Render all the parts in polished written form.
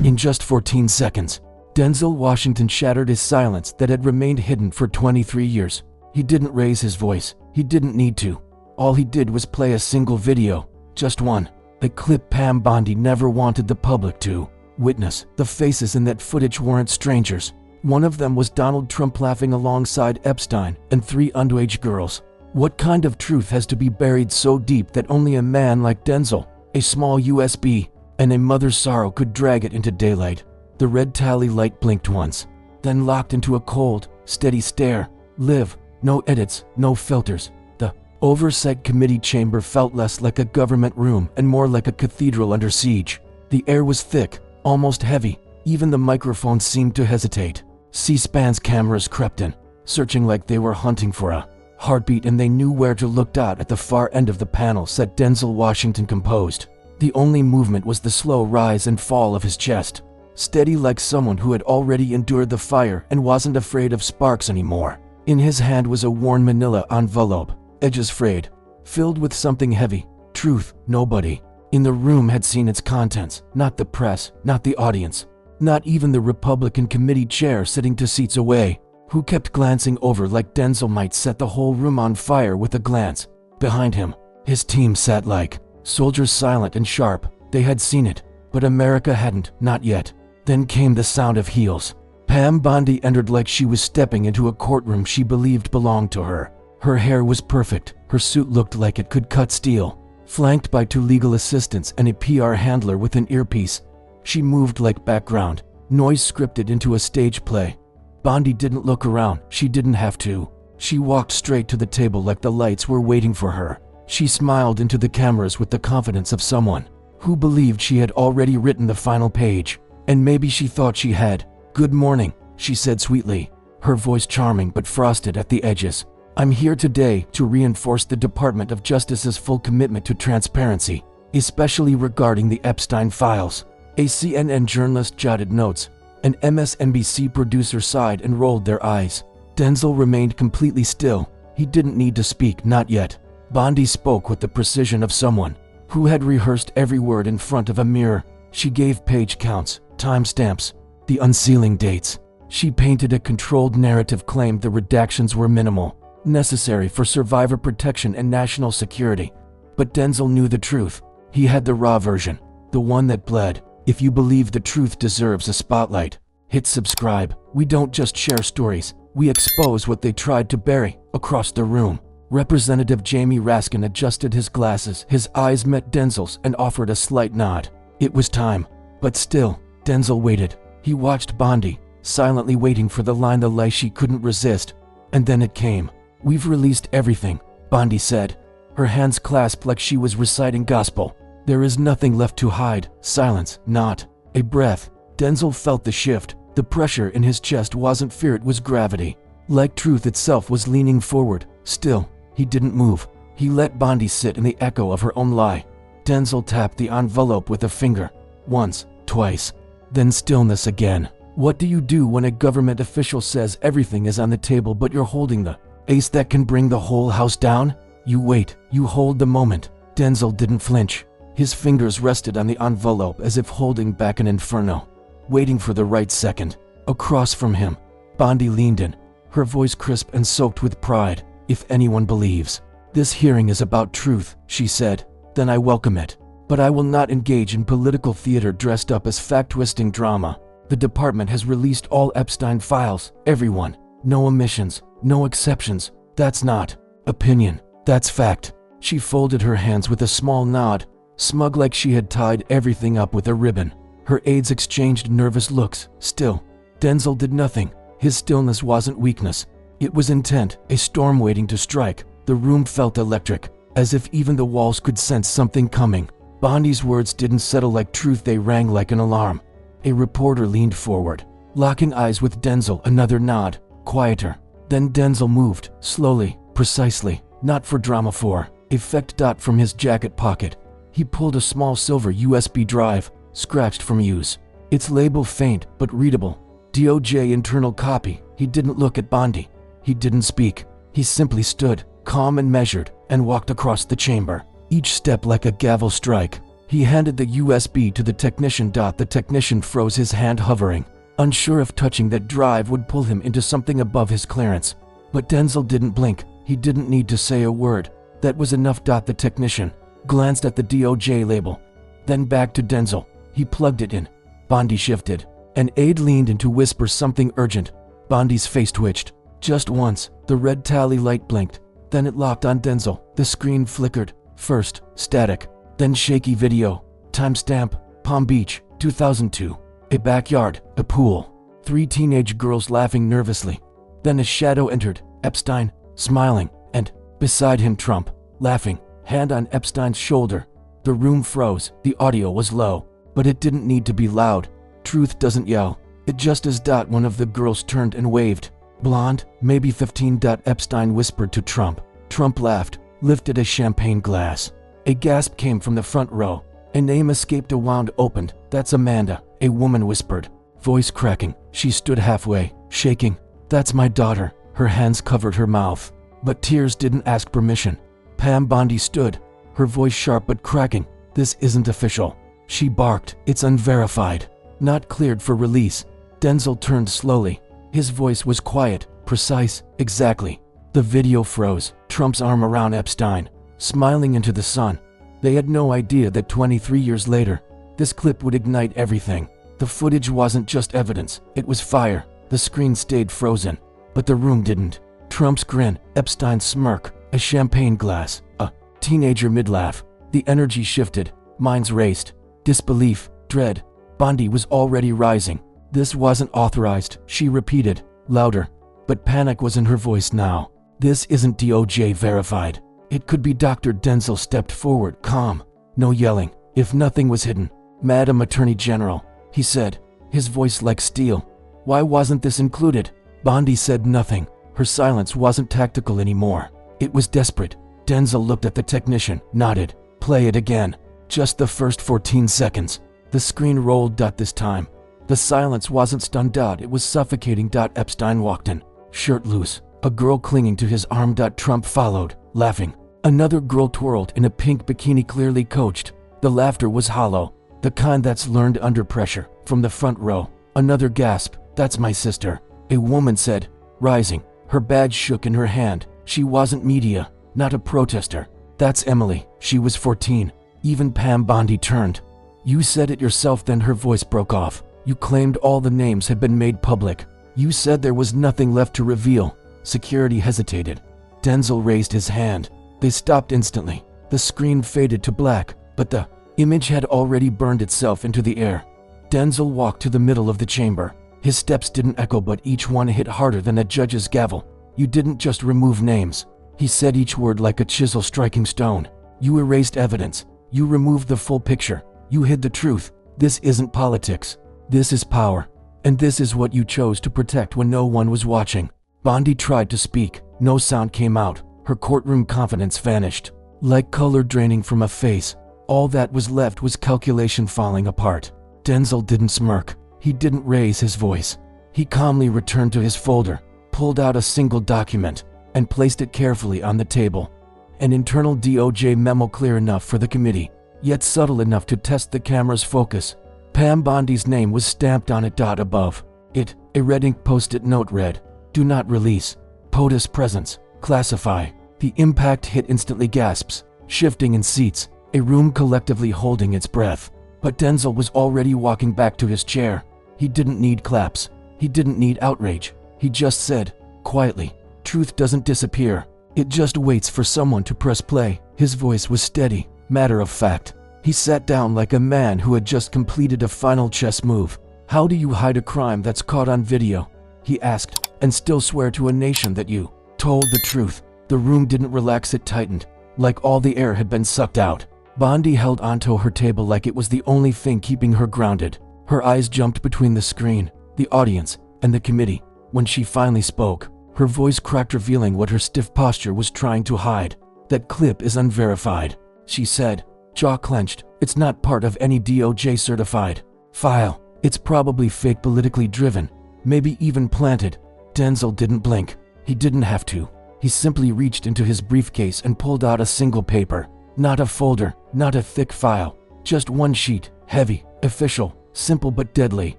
In just 14 seconds, Denzel Washington shattered his silence that had remained hidden for 23 years. He didn't raise his voice. He didn't need to. All he did was play a single video. Just one. A clip Pam Bondi never wanted the public to witness. The faces in that footage weren't strangers. One of them was Donald Trump laughing alongside Epstein and 3 underage girls. What kind of truth has to be buried so deep that only a man like Denzel, a small USB, and a mother's sorrow could drag it into daylight? The red tally light blinked once, then locked into a cold, steady stare. Live. No edits, no filters. The Oversight Committee chamber felt less like a government room and more like a cathedral under siege. The air was thick, almost heavy. Even the microphones seemed to hesitate. C-SPAN's cameras crept in, searching like they were hunting for a heartbeat, and they knew where to look. At the far end of the panel sat Denzel Washington, composed. The only movement was the slow rise and fall of his chest, steady like someone who had already endured the fire and wasn't afraid of sparks anymore. In his hand was a worn manila envelope, edges frayed, filled with something heavy. Truth. Nobody in the room had seen its contents. Not the press, not the audience, not even the Republican committee chair sitting 2 seats away, who kept glancing over like Denzel might set the whole room on fire with a glance. Behind him, his team sat like soldiers, silent and sharp. They had seen it, but America hadn't, not yet. Then came the sound of heels. Pam Bondi entered like she was stepping into a courtroom she believed belonged to her. Her hair was perfect, her suit looked like it could cut steel. Flanked by 2 legal assistants and a PR handler with an earpiece, she moved like background noise scripted into a stage play. Bondi didn't look around. She didn't have to. She walked straight to the table like the lights were waiting for her. She smiled into the cameras with the confidence of someone who believed she had already written the final page. And maybe she thought she had. "Good morning," she said sweetly, her voice charming but frosted at the edges. "I'm here today to reinforce the Department of Justice's full commitment to transparency, especially regarding the Epstein files." A CNN journalist jotted notes. An MSNBC producer sighed and rolled their eyes. Denzel remained completely still. He didn't need to speak, not yet. Bondi spoke with the precision of someone who had rehearsed every word in front of a mirror. She gave page counts, timestamps, the unsealing dates. She painted a controlled narrative, claimed the redactions were minimal, necessary for survivor protection and national security. But Denzel knew the truth. He had the raw version, the one that bled. If you believe the truth deserves a spotlight, hit subscribe. We don't just share stories, we expose what they tried to bury. Across the room, Representative Jamie Raskin adjusted his glasses. His eyes met Denzel's and offered a slight nod. It was time. But still, Denzel waited. He watched Bondi, silently waiting for the lie she couldn't resist. And then it came. "We've released everything," Bondi said, her hands clasped like she was reciting gospel. "There is nothing left to hide." Silence, not a breath. Denzel felt the shift. The pressure in his chest wasn't fear, it was gravity. Like truth itself was leaning forward. Still, he didn't move. He let Bondi sit in the echo of her own lie. Denzel tapped the envelope with a finger. Once, twice. Then stillness again. What do you do when a government official says everything is on the table but you're holding the ace that can bring the whole house down? You wait. You hold the moment. Denzel didn't flinch. His fingers rested on the envelope as if holding back an inferno, waiting for the right second. Across from him, Bondi leaned in, her voice crisp and soaked with pride. "If anyone believes this hearing is about truth," she said, "then I welcome it. But I will not engage in political theater dressed up as fact-twisting drama. The department has released all Epstein files, everyone. No omissions, no exceptions. That's not opinion, that's fact." She folded her hands with a small nod, smug like she had tied everything up with a ribbon. Her aides exchanged nervous looks. Still, Denzel did nothing. His stillness wasn't weakness. It was intent, a storm waiting to strike. The room felt electric, as if even the walls could sense something coming. Bondi's words didn't settle like truth, they rang like an alarm. A reporter leaned forward, locking eyes with Denzel. Another nod, quieter. Then Denzel moved, slowly, precisely, not for drama, for effect. From his jacket pocket, he pulled a small silver USB drive, scratched from use. Its label faint but readable. DOJ internal copy. He didn't look at Bondi. He didn't speak. He simply stood, calm and measured, and walked across the chamber, each step like a gavel strike. He handed the USB to the technician. The technician froze, his hand hovering, unsure if touching that drive would pull him into something above his clearance. But Denzel didn't blink. He didn't need to say a word. That was enough. The technician glanced at the DOJ label, then back to Denzel. He plugged it in. Bondi shifted. An aide leaned in to whisper something urgent. Bondi's face twitched. Just once, the red tally light blinked. Then it locked on Denzel. The screen flickered. First, static, then shaky video. Timestamp, Palm Beach, 2002. A backyard, a pool. 3 teenage girls laughing nervously. Then a shadow entered. Epstein, smiling, and, beside him, Trump, laughing, hand on Epstein's shoulder. The room froze. The audio was low, but it didn't need to be loud. Truth doesn't yell. It just is. One of the girls turned and waved. Blonde, maybe 15. Epstein whispered to Trump. Trump laughed, lifted a champagne glass. A gasp came from the front row. A name escaped. A wound opened. That's Amanda, a woman whispered, voice cracking. She stood halfway, shaking. That's my daughter. Her hands covered her mouth, but tears didn't ask permission. Pam Bondi stood, her voice sharp but cracking. This isn't official. She barked. It's unverified. Not cleared for release. Denzel turned slowly. His voice was quiet, precise, exactly. The video froze. Trump's arm around Epstein, smiling into the sun. They had no idea that 23 years later, this clip would ignite everything. The footage wasn't just evidence, it was fire. The screen stayed frozen, but the room didn't. Trump's grin, Epstein's smirk, a champagne glass, a teenager mid-laugh. The energy shifted, minds raced. Disbelief, dread. Bondi was already rising. This wasn't authorized, she repeated, louder. But panic was in her voice now. This isn't DOJ verified. It could be Dr. Denzel stepped forward, calm. No yelling. If nothing was hidden. Madam Attorney General, he said, his voice like steel. Why wasn't this included? Bondi said nothing. Her silence wasn't tactical anymore. It was desperate. Denzel looked at the technician, nodded. Play it again. Just the first 14 seconds. The screen rolled. This time, the silence wasn't stunned. It was suffocating. Epstein walked in, shirt loose, a girl clinging to his arm. Trump followed, laughing. Another girl twirled in a pink bikini, clearly coached. The laughter was hollow, the kind that's learned under pressure. From the front row, another gasp. That's my sister, a woman said, rising. Her badge shook in her hand. She wasn't media, not a protester. That's Emily. She was 14. Even Pam Bondi turned. You said it yourself. Then her voice broke off. You claimed all the names had been made public. You said there was nothing left to reveal. Security hesitated. Denzel raised his hand. They stopped instantly. The screen faded to black, but the image had already burned itself into the air. Denzel walked to the middle of the chamber. His steps didn't echo, but each one hit harder than a judge's gavel. You didn't just remove names. He said each word like a chisel striking stone. You erased evidence. You removed the full picture. You hid the truth. This isn't politics. This is power. And this is what you chose to protect when no one was watching. Bondi tried to speak. No sound came out. Her courtroom confidence vanished. Like color draining from a face, all that was left was calculation falling apart. Denzel didn't smirk. He didn't raise his voice. He calmly returned to his folder, pulled out a single document, and placed it carefully on the table. An internal DOJ memo, clear enough for the committee, yet subtle enough to test the camera's focus. Pam Bondi's name was stamped on it. Above it, a red ink post-it note read, "Do not release. POTUS presence. Classify." The impact hit instantly. Gasps, shifting in seats, a room collectively holding its breath. But Denzel was already walking back to his chair. He didn't need claps. He didn't need outrage. He just said, quietly, "Truth doesn't disappear. It just waits for someone to press play." His voice was steady, matter of fact. He sat down like a man who had just completed a final chess move. "How do you hide a crime that's caught on video?" he asked, "and still swear to a nation that you told the truth?" The room didn't relax, it tightened, like all the air had been sucked out. Bondi held onto her table like it was the only thing keeping her grounded. Her eyes jumped between the screen, the audience, and the committee. When she finally spoke, her voice cracked, revealing what her stiff posture was trying to hide. "That clip is unverified," she said, jaw clenched. "It's not part of any DOJ certified file. It's probably fake, politically driven, maybe even planted." Denzel didn't blink. He didn't have to. He simply reached into his briefcase and pulled out a single paper. Not a folder, not a thick file, Just one sheet, heavy, official, simple but deadly.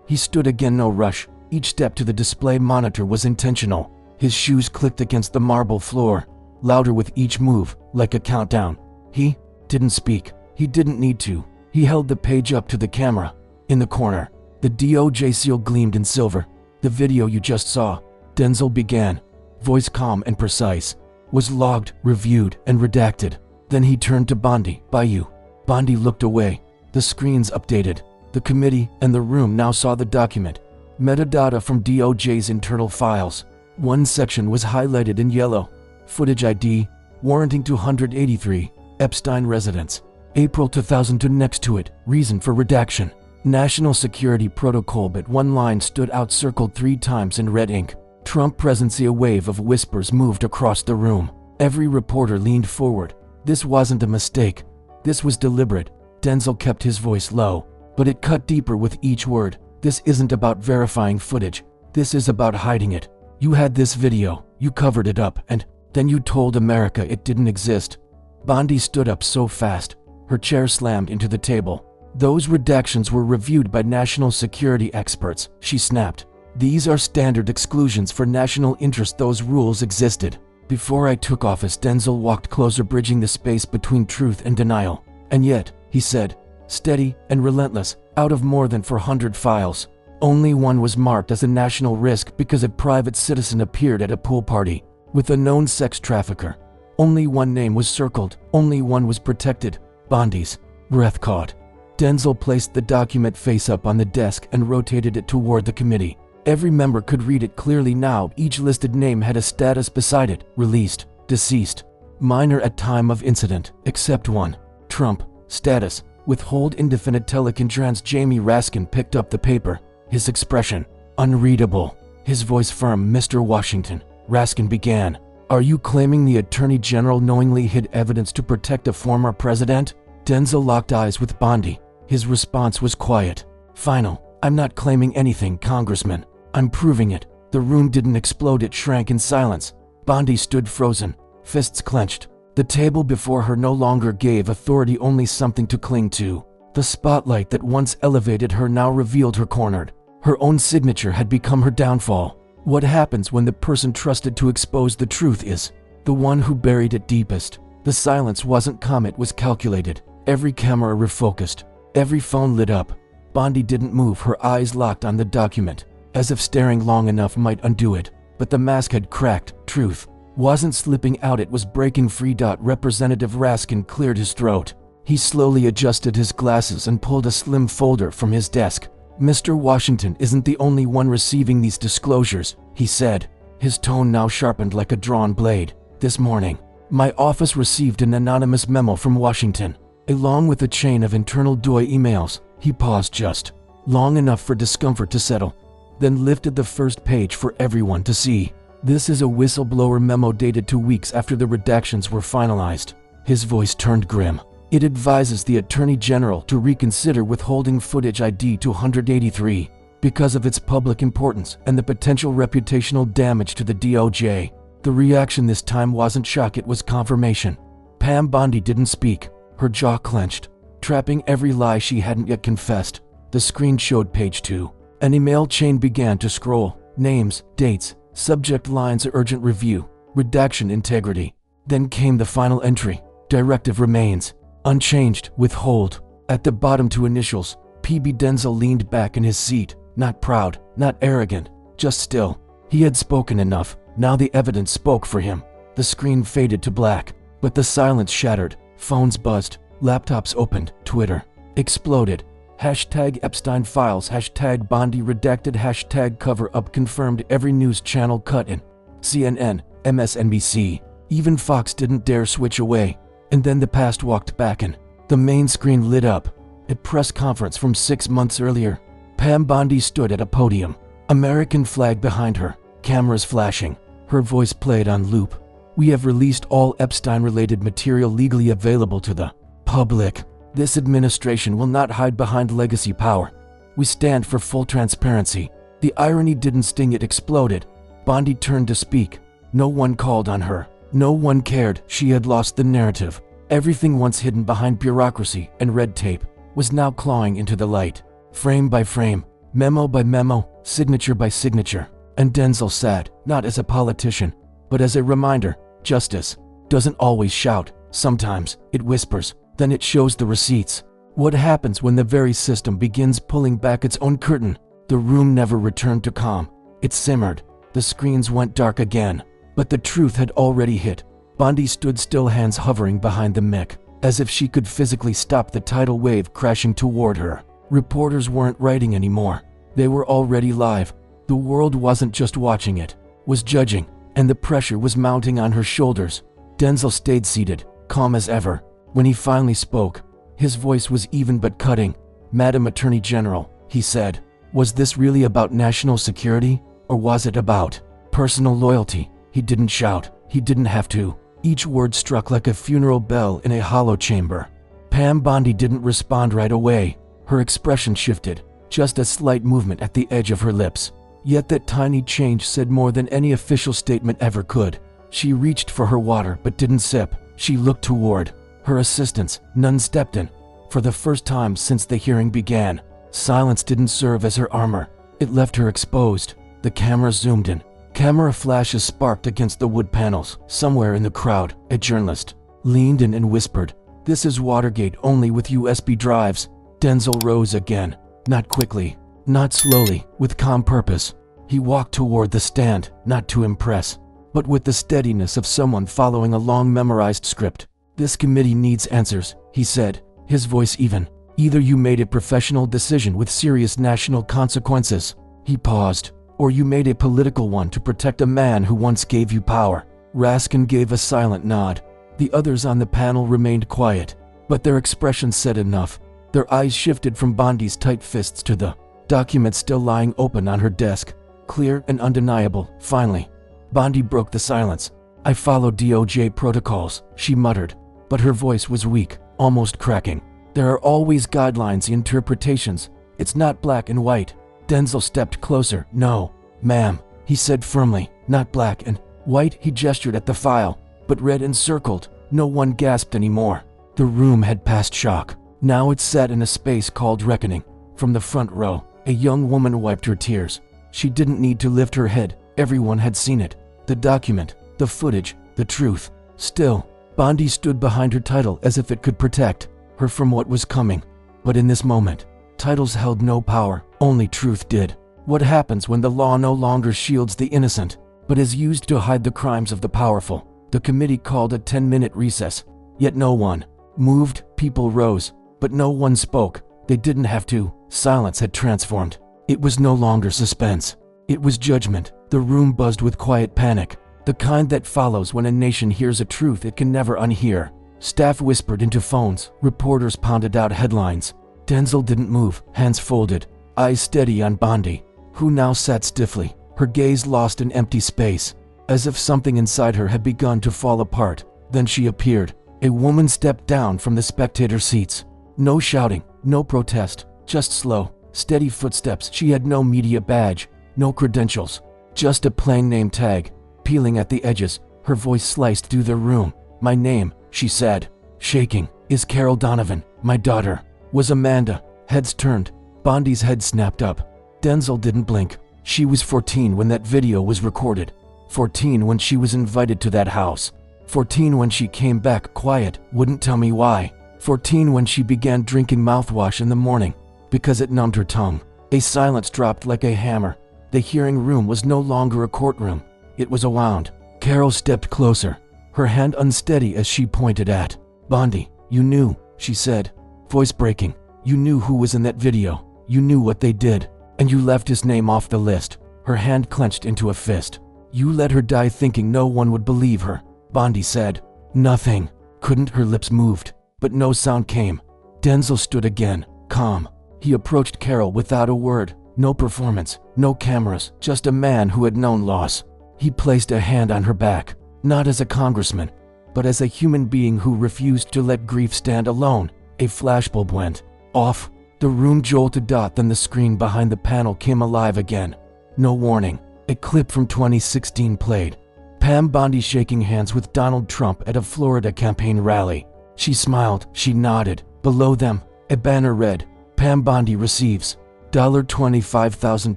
He stood again, no rush. Each step to the display monitor was intentional. His shoes clicked against the marble floor, louder with each move, like a countdown. He didn't speak. He didn't need to. He held the page up to the camera. In the corner, the DOJ seal gleamed in silver. The video you just saw, Denzel began, voice calm and precise, was logged, reviewed, and redacted. Then he turned to Bondi. By you. Bondi looked away. The screens updated. The committee and the room now saw the document. Metadata from DOJ's internal files. One section was highlighted in yellow. Footage ID, warranting 283, Epstein residence. April 2002. Next to it, reason for redaction. National Security Protocol, but one line stood out, circled 3 times in red ink. Trump presidency. A wave of whispers moved across the room. Every reporter leaned forward. This wasn't a mistake. This was deliberate. Denzel kept his voice low, but it cut deeper with each word. This isn't about verifying footage. This is about hiding it. You had this video, you covered it up, and then you told America it didn't exist. Bondi stood up so fast, her chair slammed into the table. Those redactions were reviewed by national security experts, she snapped. These are standard exclusions for national interest. Those rules existed before I took office. Denzel walked closer, bridging the space between truth and denial. And yet, he said, steady and relentless, out of more than 400 files, only one was marked as a national risk because a private citizen appeared at a pool party with a known sex trafficker. Only one name was circled, only one was protected. Bondi's. Breath caught. Denzel placed the document face up on the desk and rotated it toward the committee. Every member could read it clearly now. Each listed name had a status beside it: released, deceased, minor at time of incident, except one. Trump, status, withhold indefinite. Telecontrans. Jamie Raskin picked up the paper, his expression unreadable, his voice firm. Mr. Washington, Raskin began, are you claiming the Attorney General knowingly hid evidence to protect a former president? Denzel locked eyes with Bondi. His response was quiet, final. I'm not claiming anything, Congressman. I'm proving it. The room didn't explode, it shrank in silence. Bondi stood frozen, fists clenched. The table before her no longer gave authority, only something to cling to. The spotlight that once elevated her now revealed her cornered. Her own signature had become her downfall. What happens when the person trusted to expose the truth is the one who buried it deepest? The silence wasn't calm, it was calculated. Every camera refocused, every phone lit up. Bondi didn't move, her eyes locked on the document, as if staring long enough might undo it. But the mask had cracked. Truth wasn't slipping out, it was breaking free. Representative Raskin cleared his throat. He slowly adjusted his glasses and pulled a slim folder from his desk. Mr. Washington isn't the only one receiving these disclosures, he said, his tone now sharpened like a drawn blade. This morning, my office received an anonymous memo from Washington, along with a chain of internal DOI emails. He paused just long enough for discomfort to settle, then lifted the first page for everyone to see. This is a whistleblower memo dated 2 weeks after the redactions were finalized. His voice turned grim. It advises the Attorney General to reconsider withholding footage ID 283 because of its public importance and the potential reputational damage to the DOJ. The reaction this time wasn't shock, it was confirmation. Pam Bondi didn't speak, her jaw clenched, trapping every lie she hadn't yet confessed. The screen showed page 2. An email chain began to scroll. Names, dates, subject lines: urgent review, redaction integrity. Then came the final entry: directive remains unchanged, withhold. At the bottom, 2 initials: PB. Denzel leaned back in his seat, not proud, not arrogant, just still. He had spoken enough. Now the evidence spoke for him. The screen faded to black, but the silence shattered. Phones buzzed, laptops opened, Twitter exploded. Hashtag Epstein files, hashtag Bondi redacted, hashtag cover up confirmed. Every news channel cut in. CNN, MSNBC, even Fox didn't dare switch away. And then the past walked back in. The main screen lit up. A press conference from 6 months earlier. Pam Bondi stood at a podium, American flag behind her, cameras flashing. Her voice played on loop. We have released all Epstein-related material legally available to the public. This administration will not hide behind legacy power. We stand for full transparency. The irony didn't sting, it exploded. Bondi turned to speak. No one called on her. No one cared. She had lost the narrative. Everything once hidden behind bureaucracy and red tape was now clawing into the light, frame by frame, memo by memo, signature by signature. And Denzel sat, not as a politician, but as a reminder. Justice doesn't always shout. Sometimes it whispers, then it shows the receipts. What happens when the very system begins pulling back its own curtain? The room never returned to calm. It simmered. The screens went dark again. But the truth had already hit. Bondi stood still, hands hovering behind the mic, as if she could physically stop the tidal wave crashing toward her. Reporters weren't writing anymore. They were already live. The world wasn't just watching it, was judging, and the pressure was mounting on her shoulders. Denzel stayed seated, calm as ever. When he finally spoke, his voice was even but cutting. "Madam Attorney General," he said, "was this really about national security, or was it about personal loyalty?" He didn't shout. He didn't have to. Each word struck like a funeral bell in a hollow chamber. Pam Bondi didn't respond right away. Her expression shifted, just a slight movement at the edge of her lips. Yet that tiny change said more than any official statement ever could. She reached for her water but didn't sip. She looked toward her assistants. None stepped in. For the first time since the hearing began, silence didn't serve as her armor. It left her exposed. The camera zoomed in. Camera flashes sparked against the wood panels. Somewhere in the crowd, a journalist leaned in and whispered, "This is Watergate, only with USB drives." Denzel rose again. Not quickly, not slowly, with calm purpose. He walked toward the stand, not to impress, but with the steadiness of someone following a long memorized script. "This committee needs answers," he said, his voice even. "Either you made a professional decision with serious national consequences," he paused, "or you made a political one to protect a man who once gave you power." Raskin gave a silent nod. The others on the panel remained quiet, but their expressions said enough. Their eyes shifted from Bondi's tight fists to the document still lying open on her desk, clear and undeniable. Finally, Bondi broke the silence. "I followed DOJ protocols," she muttered, but her voice was weak, almost cracking. "There are always guidelines, interpretations. It's not black and white." Denzel stepped closer. "No, ma'am," he said firmly, "not black and white." He gestured at the file, but red encircled. No one gasped anymore. The room had passed shock. Now it sat in a space called reckoning. From the front row, a young woman wiped her tears. She didn't need to lift her head. Everyone had seen it. The document, the footage, the truth. Still, Bondi stood behind her title as if it could protect her from what was coming. But in this moment, titles held no power, only truth did. What happens when the law no longer shields the innocent, but is used to hide the crimes of the powerful? The committee called a 10-minute recess, yet no one moved. People rose, but no one spoke. They didn't have to. Silence had transformed. It was no longer suspense. It was judgment. The room buzzed with quiet panic, the kind that follows when a nation hears a truth it can never unhear. Staff whispered into phones. Reporters pounded out headlines. Denzel didn't move, hands folded, eyes steady on Bondi, who now sat stiffly, her gaze lost in empty space, as if something inside her had begun to fall apart. Then she appeared. A woman stepped down from the spectator seats. No shouting, no protest, just slow, steady footsteps. She had no media badge, no credentials, just a plain name tag, peeling at the edges. Her voice sliced through the room. "My name," she said, shaking, "is Carol Donovan. My daughter was Amanda." Heads turned. Bondi's head snapped up. Denzel didn't blink. She was 14 when that video was recorded. 14 when she was invited to that house. 14 when she came back quiet, wouldn't tell me why. 14 when she began drinking mouthwash in the morning, because it numbed her tongue. A silence dropped like a hammer. The hearing room was no longer a courtroom. It was a wound. Carol stepped closer, her hand unsteady as she pointed at Bondi. "You knew," she said, voice breaking. "You knew who was in that video. You knew what they did, and you left his name off the list." Her hand clenched into a fist. "You let her die thinking no one would believe her." Bondi said nothing. Couldn't. Her lips moved, but no sound came. Denzel stood again, calm. He approached Carol without a word. No performance, no cameras, just a man who had known loss. He placed a hand on her back, not as a congressman, but as a human being who refused to let grief stand alone. A flashbulb went off. The room jolted. Then the screen behind the panel came alive again. No warning. A clip from 2016 played. Pam Bondi shaking hands with Donald Trump at a Florida campaign rally. She smiled. She nodded. Below them, A banner read, Pam Bondi receives $25,000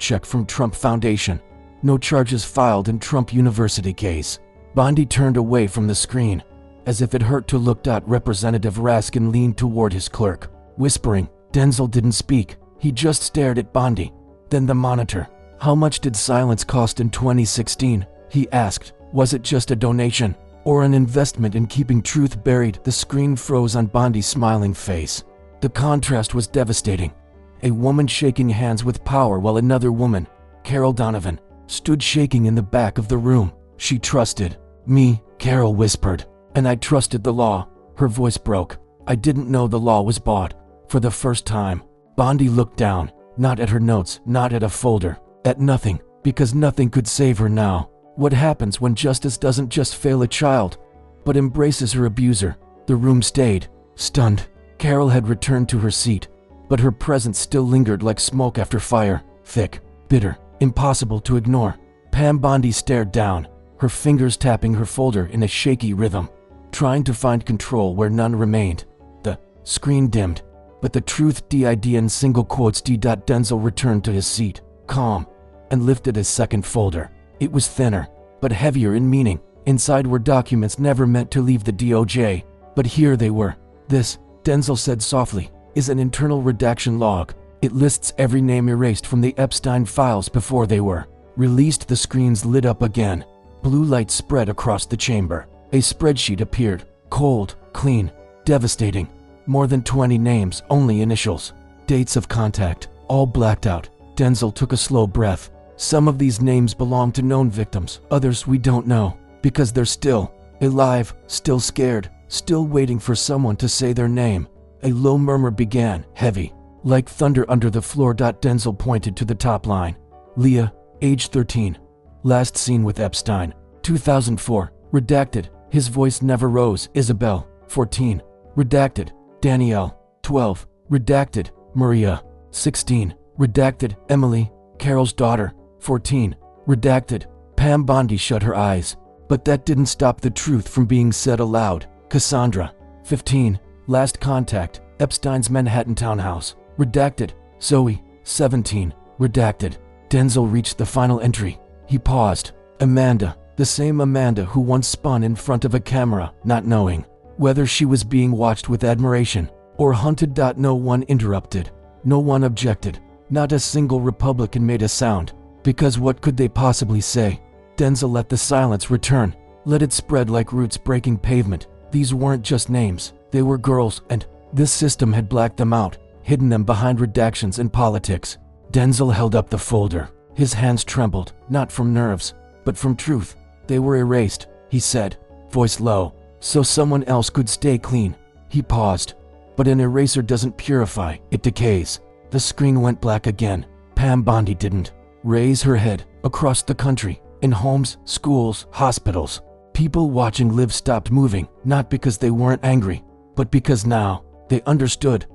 check from Trump Foundation. No charges filed in Trump University case. Bondi turned away from the screen. As if it hurt to look at, Representative Raskin leaned toward his clerk, whispering. Denzel didn't speak. He just stared at Bondi. Then the monitor. How much did silence cost in 2016? He asked. Was it just a donation? Or an investment in keeping truth buried? The screen froze on Bondi's smiling face. The contrast was devastating. A woman shaking hands with power while another woman, Carol Donovan, stood shaking in the back of the room. She trusted me, Carol whispered. And I trusted the law. Her voice broke. I didn't know the law was bought. For the first time, Bondi looked down, not at her notes, not at a folder, at nothing, because nothing could save her now. What happens when justice doesn't just fail a child, but embraces her abuser? The room stayed, stunned. Carol had returned to her seat, but her presence still lingered like smoke after fire, thick, bitter, impossible to ignore. Pam Bondi stared down, her fingers tapping her folder in a shaky rhythm, trying to find control where none remained. The screen dimmed, but the truth did in single quotes d. Denzel returned to his seat, calm, and lifted his second folder. It was thinner, but heavier in meaning. Inside were documents never meant to leave the DOJ, but here they were. This, Denzel said softly, is an internal redaction log. It lists every name erased from the Epstein files before they were released. The screens lit up again. Blue light spread across the chamber. A spreadsheet appeared, cold, clean, devastating. More than 20 names, only initials. Dates of contact, all blacked out. Denzel took a slow breath. Some of these names belong to known victims, others we don't know, because they're still alive, still scared, still waiting for someone to say their name. A low murmur began, heavy, like thunder under the floor. Denzel pointed to the top line. Leah, age 13. Last seen with Epstein. 2004. Redacted. His voice never rose. Isabel, 14. Redacted. Danielle, 12. Redacted. Maria, 16. Redacted. Emily, Carol's daughter, 14. Redacted. Pam Bondi shut her eyes. But that didn't stop the truth from being said aloud. Cassandra, 15. Last contact, Epstein's Manhattan townhouse. Redacted. Zoe, 17. Redacted. Denzel reached the final entry. He paused. Amanda, the same Amanda who once spun in front of a camera, not knowing whether she was being watched with admiration or hunted. No one interrupted. No one objected. Not a single Republican made a sound, because what could they possibly say? Denzel let the silence return, let it spread like roots breaking pavement. These weren't just names, they were girls, and this system had blacked them out, hidden them behind redactions and politics. Denzel held up the folder. His hands trembled, not from nerves, but from truth. They were erased, he said, voice low, so someone else could stay clean. He paused. But an eraser doesn't purify, it decays. The screen went black again. Pam Bondi didn't raise her head. Across the country, in homes, schools, hospitals, people watching live stopped moving, not because they weren't angry, but because now they understood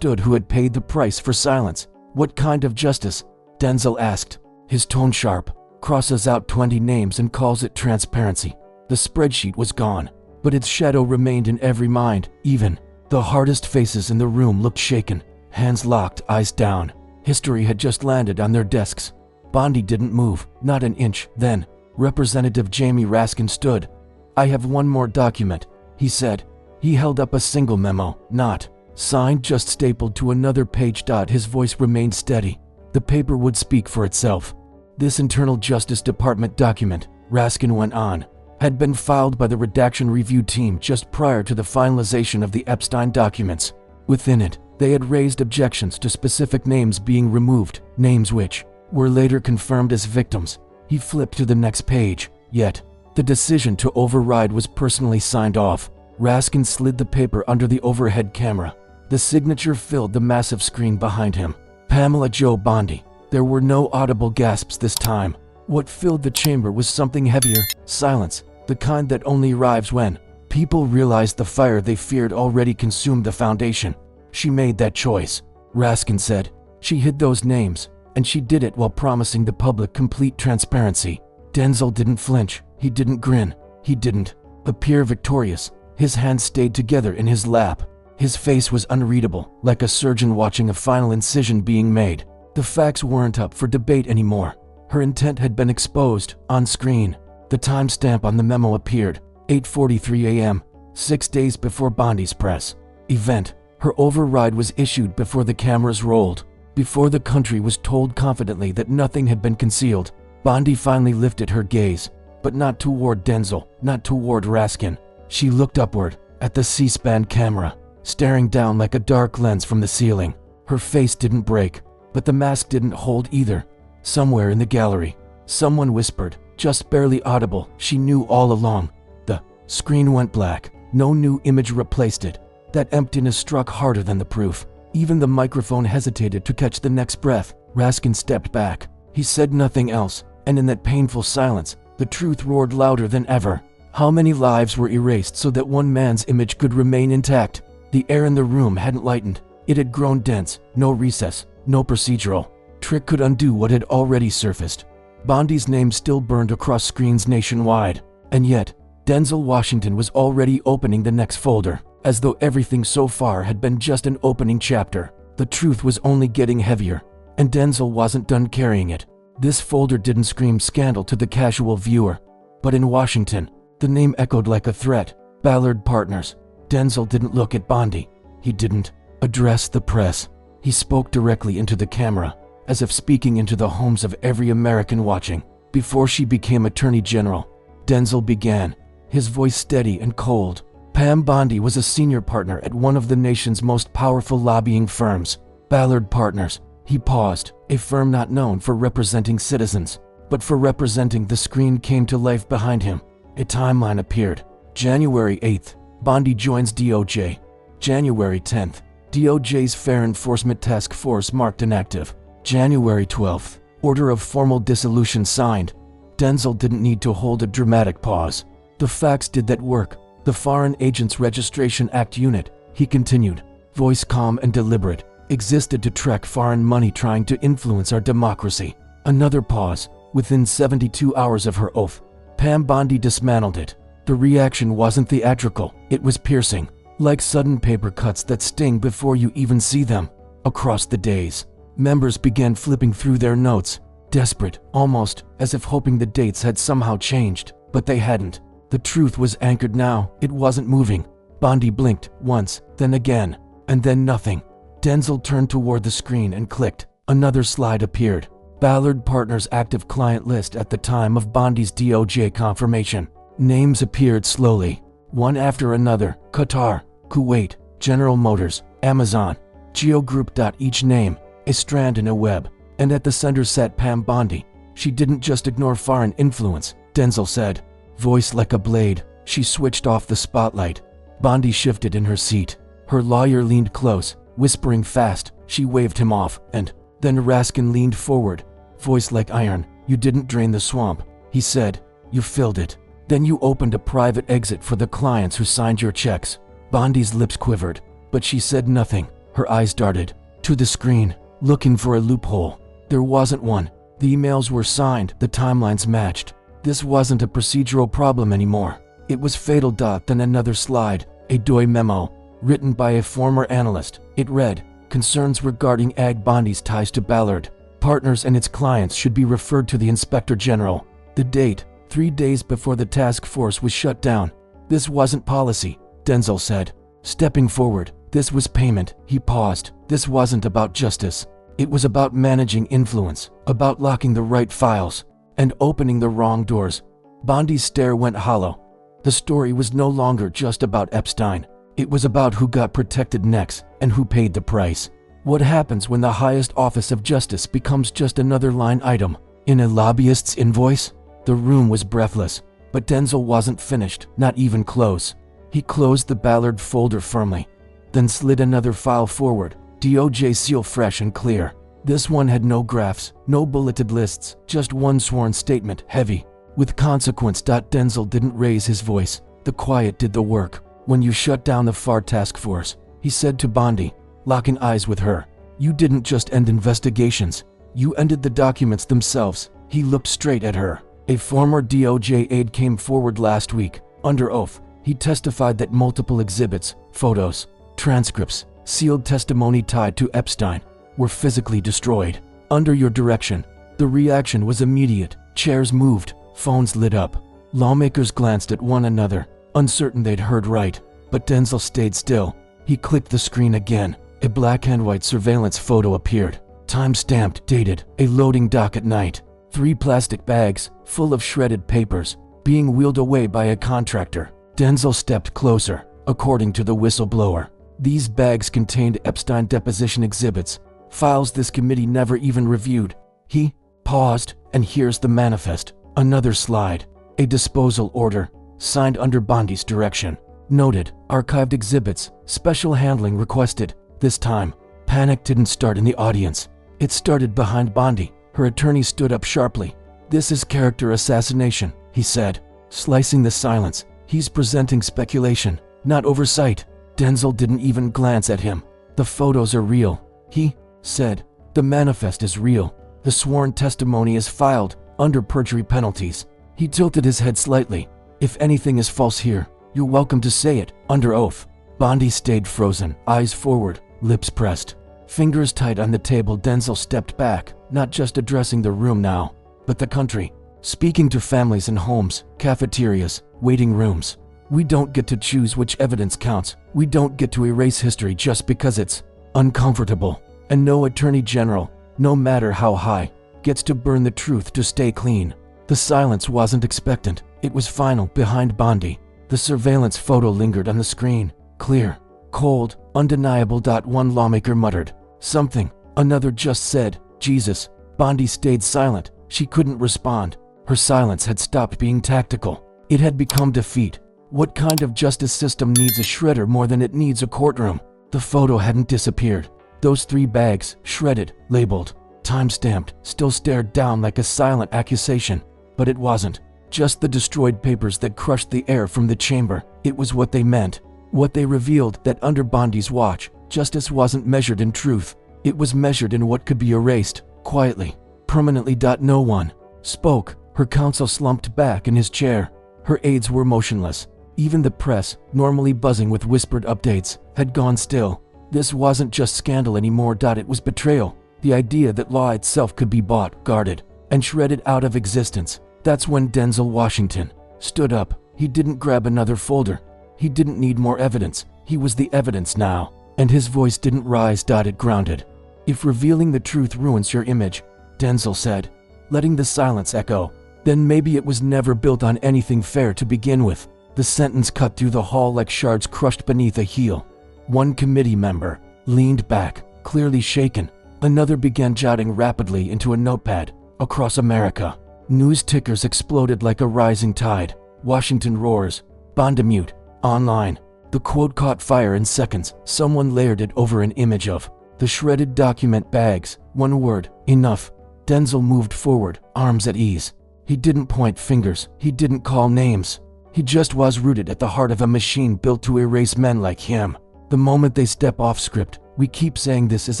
who had paid the price for silence. What kind of justice? Denzel asked, his tone sharp. Crosses out 20 names and calls it transparency. The spreadsheet was gone, but its shadow remained in every mind. Even the hardest faces in the room looked shaken, hands locked, eyes down. History had just landed on their desks. Bondi didn't move, not an inch. Then, Representative Jamie Raskin stood. I have one more document, he said. He held up a single memo, not signed, just stapled to another page. His voice remained steady. The paper would speak for itself. This Internal Justice Department document, Raskin went on, had been filed by the redaction review team just prior to the finalization of the Epstein documents. Within it, they had raised objections to specific names being removed, names which were later confirmed as victims. He flipped to the next page, yet the decision to override was personally signed off. Raskin slid the paper under the overhead camera. The signature filled the massive screen behind him. Pamela Jo Bondi. There were no audible gasps this time. What filled the chamber was something heavier, silence, the kind that only arrives when people realized the fire they feared already consumed the foundation. She made that choice, Raskin said. She hid those names, and she did it while promising the public complete transparency. Denzel didn't flinch, he didn't grin, he didn't appear victorious. His hands stayed together in his lap. His face was unreadable, like a surgeon watching a final incision being made. The facts weren't up for debate anymore. Her intent had been exposed, on screen. The timestamp on the memo appeared, 8:43 a.m., 6 days before Bondi's press event. Her override was issued before the cameras rolled, before the country was told confidently that nothing had been concealed. Bondi finally lifted her gaze, but not toward Denzel, not toward Raskin. She looked upward, at the C-SPAN camera, staring down like a dark lens from the ceiling. Her face didn't break, but the mask didn't hold either. Somewhere in the gallery, someone whispered, just barely audible, she knew all along. The screen went black. No new image replaced it. That emptiness struck harder than the proof. Even the microphone hesitated to catch the next breath. Raskin stepped back. He said nothing else, and in that painful silence, the truth roared louder than ever. How many lives were erased so that one man's image could remain intact? The air in the room hadn't lightened. It had grown dense. No recess, no procedural trick could undo what had already surfaced. Bondi's name still burned across screens nationwide, and yet Denzel Washington was already opening the next folder, as though everything so far had been just an opening chapter. The truth was only getting heavier, and Denzel wasn't done carrying it. This folder didn't scream scandal to the casual viewer, but in Washington, the name echoed like a threat. Ballard Partners. Denzel didn't look at Bondi. He didn't address the press. He spoke directly into the camera, as if speaking into the homes of every American watching. Before she became Attorney General, Denzel began, his voice steady and cold. Pam Bondi was a senior partner at one of the nation's most powerful lobbying firms, Ballard Partners. He paused, a firm not known for representing citizens, but for representing. The screen came to life behind him. A timeline appeared. January 8th, Bondi joins DOJ. January 10th, DOJ's Fair Enforcement Task Force marked inactive. January 12th, order of formal dissolution signed. Denzel didn't need to hold a dramatic pause. The facts did that work. The Foreign Agents Registration Act unit, he continued, voice calm and deliberate, existed to track foreign money trying to influence our democracy. Another pause. Within 72 hours of her oath, Pam Bondi dismantled it. The reaction wasn't theatrical, it was piercing, like sudden paper cuts that sting before you even see them. Across the days, members began flipping through their notes, desperate, almost as if hoping the dates had somehow changed, but they hadn't. The truth was anchored now. It wasn't moving. Bondi blinked once, then again, and then nothing. Denzel turned toward the screen and clicked. Another slide appeared. Ballard Partners' active client list at the time of Bondi's DOJ confirmation. Names appeared slowly, one after another. Qatar, Kuwait, General Motors, Amazon, Geo Group. Each name, a strand in a web. And at the center sat Pam Bondi. She didn't just ignore foreign influence, Denzel said, voice like a blade. She switched off the spotlight. Bondi shifted in her seat. Her lawyer leaned close, whispering fast. She waved him off, and then Raskin leaned forward, voice like iron. You didn't drain the swamp, he said. You filled it. Then you opened a private exit for the clients who signed your checks. Bondi's lips quivered, but she said nothing. Her eyes darted to the screen, looking for a loophole. There wasn't one. The emails were signed, the timelines matched. This wasn't a procedural problem anymore. It was fatal. Then another slide, a DOI memo, written by a former analyst. It read, concerns regarding Ag Bondi's ties to Ballard Partners and its clients should be referred to the Inspector General. The date, 3 days before the task force was shut down. This wasn't policy, Denzel said, stepping forward. This was payment. He paused. This wasn't about justice. It was about managing influence, about locking the right files, and opening the wrong doors. Bondi's stare went hollow. The story was no longer just about Epstein. It was about who got protected next and who paid the price. What happens when the highest office of justice becomes just another line item in a lobbyist's invoice? The room was breathless, but Denzel wasn't finished, not even close. He closed the Ballard folder firmly, then slid another file forward, DOJ seal fresh and clear. This one had no graphs, no bulleted lists, just one sworn statement, heavy with consequence. Denzel didn't raise his voice. The quiet did the work. When you shut down the FAR task force, he said to Bondi, locking eyes with her, you didn't just end investigations, you ended the documents themselves. He looked straight at her. A former DOJ aide came forward last week, under oath. He testified that multiple exhibits, photos, transcripts, sealed testimony tied to Epstein, were physically destroyed. Under your direction, the reaction was immediate. Chairs moved, phones lit up. Lawmakers glanced at one another, uncertain they'd heard right. But Denzel stayed still. He clicked the screen again. A black and white surveillance photo appeared. Time-stamped, dated, a loading dock at night. 3 plastic bags, full of shredded papers, being wheeled away by a contractor. Denzel stepped closer. According to the whistleblower, these bags contained Epstein deposition exhibits, files this committee never even reviewed. He paused, and here's the manifest. Another slide. A disposal order, signed under Bondi's direction. Noted, archived exhibits, special handling requested. This time, panic didn't start in the audience. It started behind Bondi. Her attorney stood up sharply. "This is character assassination," he said, slicing the silence. "He's presenting speculation, not oversight." Denzel didn't even glance at him. "The photos are real," he said. "The manifest is real. The sworn testimony is filed, under perjury penalties." He tilted his head slightly. "If anything is false here, you're welcome to say it, under oath." Bondi stayed frozen, eyes forward, lips pressed. Fingers tight on the table, Denzel stepped back, not just addressing the room now, but the country. Speaking to families in homes, cafeterias, waiting rooms. "We don't get to choose which evidence counts. We don't get to erase history just because it's uncomfortable. And no attorney general, no matter how high, gets to burn the truth to stay clean." The silence wasn't expectant. It was final. Behind Bondi, the surveillance photo lingered on the screen. Clear, cold, undeniable. One lawmaker muttered something. Another just said, "Jesus." Bondi stayed silent. She couldn't respond. Her silence had stopped being tactical. It had become defeat. What kind of justice system needs a shredder more than it needs a courtroom? The photo hadn't disappeared. Those 3 bags, shredded, labeled, time-stamped, still stared down like a silent accusation. But it wasn't just the destroyed papers that crushed the air from the chamber. It was what they meant. What they revealed, that under Bondi's watch, justice wasn't measured in truth. It was measured in what could be erased, quietly, permanently. No one spoke. Her counsel slumped back in his chair. Her aides were motionless. Even the press, normally buzzing with whispered updates, had gone still. This wasn't just scandal anymore. It was betrayal. The idea that law itself could be bought, guarded, and shredded out of existence. That's when Denzel Washington stood up. He didn't grab another folder. He didn't need more evidence. He was the evidence now. And his voice didn't rise. It grounded. "If revealing the truth ruins your image," Denzel said, letting the silence echo, "then maybe it was never built on anything fair to begin with." The sentence cut through the hall like shards crushed beneath a heel. One committee member leaned back, clearly shaken. Another began jotting rapidly into a notepad. Across America, news tickers exploded like a rising tide. Washington roars. Bondi mute. Online. The quote caught fire in seconds. Someone layered it over an image of the shredded document bags. One word. Enough. Denzel moved forward, arms at ease. He didn't point fingers. He didn't call names. He just was rooted at the heart of a machine built to erase men like him. "The moment they step off script, we keep saying this is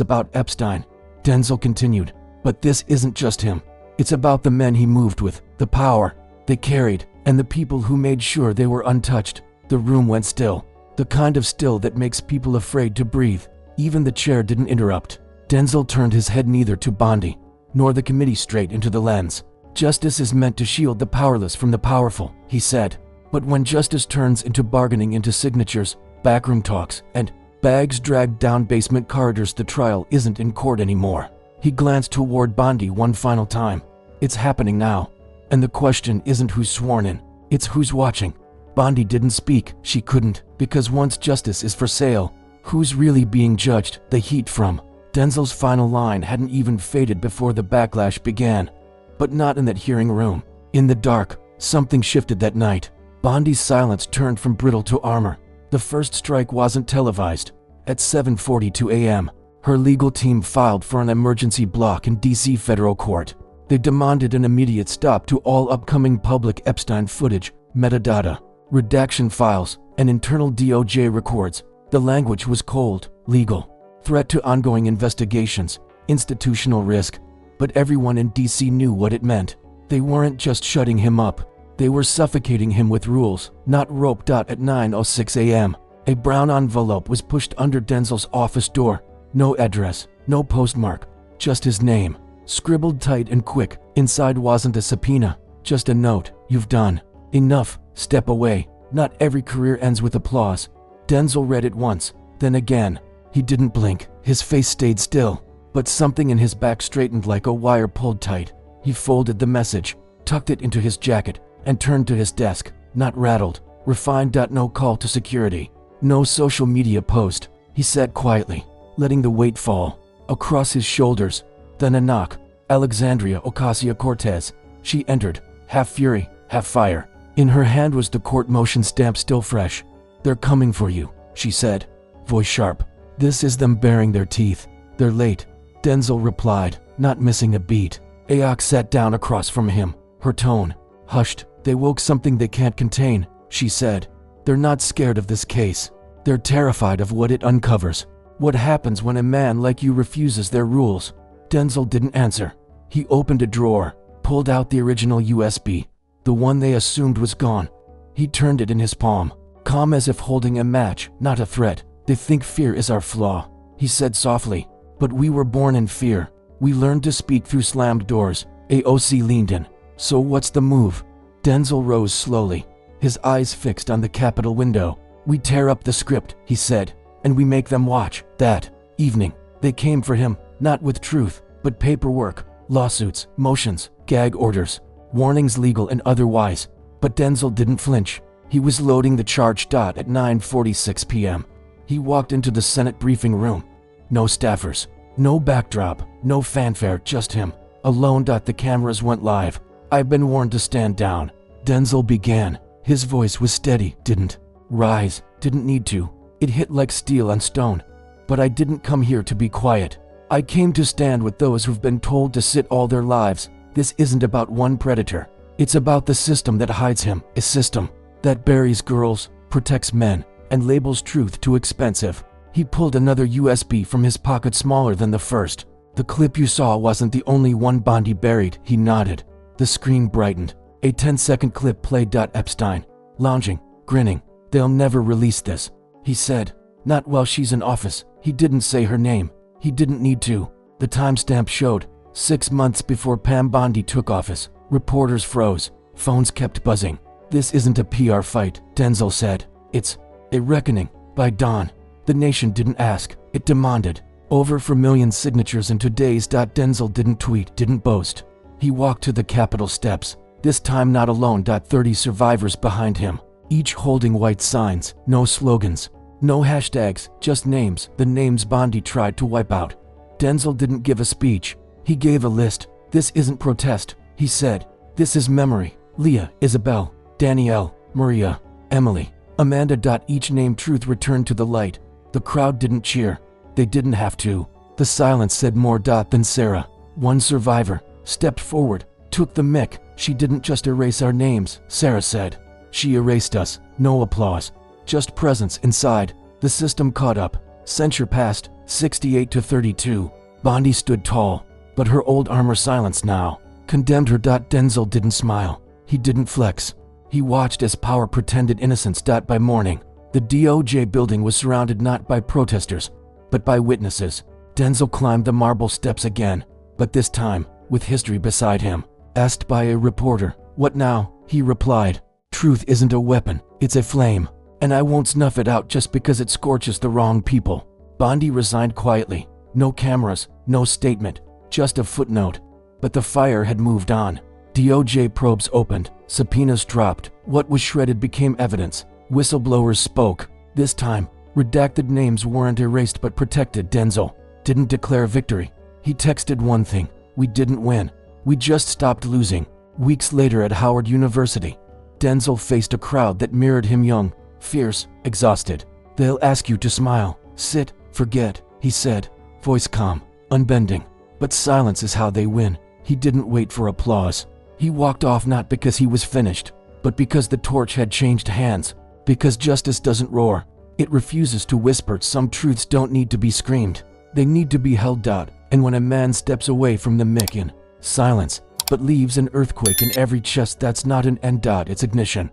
about Epstein," Denzel continued. "But this isn't just him. It's about the men he moved with, the power they carried, and the people who made sure they were untouched." The room went still. The kind of still that makes people afraid to breathe. Even the chair didn't interrupt. Denzel turned his head neither to Bondi nor the committee, straight into the lens. "Justice is meant to shield the powerless from the powerful," he said. "But when justice turns into bargaining, into signatures, backroom talks, and bags dragged down basement corridors, the trial isn't in court anymore." He glanced toward Bondi one final time. "It's happening now. And the question isn't who's sworn in, it's who's watching." Bondi didn't speak. She couldn't, because once justice is for sale, who's really being judged? The heat from Denzel's final line hadn't even faded before the backlash began. But not in that hearing room. In the dark, something shifted that night. Bondi's silence turned from brittle to armor. The first strike wasn't televised. At 7:42 a.m., her legal team filed for an emergency block in D.C. federal court. They demanded an immediate stop to all upcoming public Epstein footage, metadata, redaction files, and internal DOJ records. The language was cold, legal, threat to ongoing investigations, institutional risk. But everyone in D.C. knew what it meant. They weren't just shutting him up. They were suffocating him with rules, not rope. At 9:06 a.m., A brown envelope was pushed under Denzel's office door. No address, no postmark, just his name, scribbled tight and quick. Inside wasn't a subpoena, just a note. You've done enough. Step away. Not every career ends with applause. Denzel read it once, then again. He didn't blink. His face stayed still, but something in his back straightened like a wire pulled tight. He folded the message, tucked it into his jacket, and turned to his desk. Not rattled, refined. No call to security, no social media post. He sat quietly, letting the weight fall across his shoulders. Then a knock. Alexandria Ocasio-Cortez. She entered, half fury, half fire. In her hand was the court motion stamp, still fresh. "They're coming for you," she said, voice sharp. "This is them baring their teeth. They're late," Denzel replied, not missing a beat. Aok sat down across from him, her tone hushed. "They woke something they can't contain," she said. "They're not scared of this case. They're terrified of what it uncovers. What happens when a man like you refuses their rules?" Denzel didn't answer. He opened a drawer, pulled out the original USB, the one they assumed was gone. He turned it in his palm, calm as if holding a match, not a threat. "They think fear is our flaw," he said softly. "But we were born in fear. We learned to speak through slammed doors." AOC leaned in. "So what's the move?" Denzel rose slowly, his eyes fixed on the Capitol window. "We tear up the script," he said, "and we make them watch." That evening, they came for him, not with truth, but paperwork, lawsuits, motions, gag orders, warnings, legal and otherwise. But Denzel didn't flinch. He was loading the charge. At 9:46 p.m., he walked into the Senate briefing room. No staffers, no backdrop, no fanfare, just him, alone. The cameras went live. "I've been warned to stand down," Denzel began. His voice was steady. "Didn't rise, didn't need to. It hit like steel on stone. But I didn't come here to be quiet. I came to stand with those who've been told to sit all their lives. This isn't about one predator. It's about the system that hides him, a system that buries girls, protects men, and labels truth too expensive." He pulled another USB from his pocket, smaller than the first. "The clip you saw wasn't the only one Bondi buried," he nodded. The screen brightened. A 10-second clip played. "Epstein, lounging, grinning. They'll never release this," he said. "Not while she's in office." He didn't say her name. He didn't need to. The timestamp showed 6 months before Pam Bondi took office. Reporters froze. Phones kept buzzing. "This isn't a PR fight," Denzel said. "It's a reckoning." By dawn, the nation didn't ask. It demanded. Over 4 million signatures in 2 days. Denzel didn't tweet, didn't boast. He walked to the Capitol steps, this time not alone. 30 survivors behind him, each holding white signs. No slogans, no hashtags, just names, the names Bondi tried to wipe out. Denzel didn't give a speech. He gave a list. "This isn't protest," he said. "This is memory. Leah, Isabel, Danielle, Maria, Emily, Amanda." Each name truth returned to the light. The crowd didn't cheer. They didn't have to. The silence said more. Then Sarah, one survivor, stepped forward, took the mic. "She didn't just erase our names," Sarah said. "She erased us." No applause, just presence inside. The system caught up. Censure passed, 68-32. Bondi stood tall, but her old armor silenced now. Condemned her. Denzel didn't smile. He didn't flex. He watched as power pretended innocence. By morning, the DOJ building was surrounded not by protesters, but by witnesses. Denzel climbed the marble steps again, but this time, with history beside him. Asked by a reporter, "What now?" he replied, "Truth isn't a weapon, it's a flame. And I won't snuff it out just because it scorches the wrong people." Bondi resigned quietly. No cameras, no statement, just a footnote. But the fire had moved on. DOJ probes opened, subpoenas dropped. What was shredded became evidence. Whistleblowers spoke. This time, redacted names weren't erased but protected. Denzel didn't declare victory. He texted one thing: "We didn't win. We just stopped losing." Weeks later at Howard University, Denzel faced a crowd that mirrored him, young, fierce, exhausted. "They'll ask you to smile, sit, forget," he said, voice calm, unbending. But silence is how they win. He didn't wait for applause. He walked off, not because he was finished, but because the torch had changed hands. Because justice doesn't roar. It refuses to whisper. Some truths don't need to be screamed. They need to be held out. And when a man steps away from the mic in silence, but leaves an earthquake in every chest, that's not an end. It's ignition.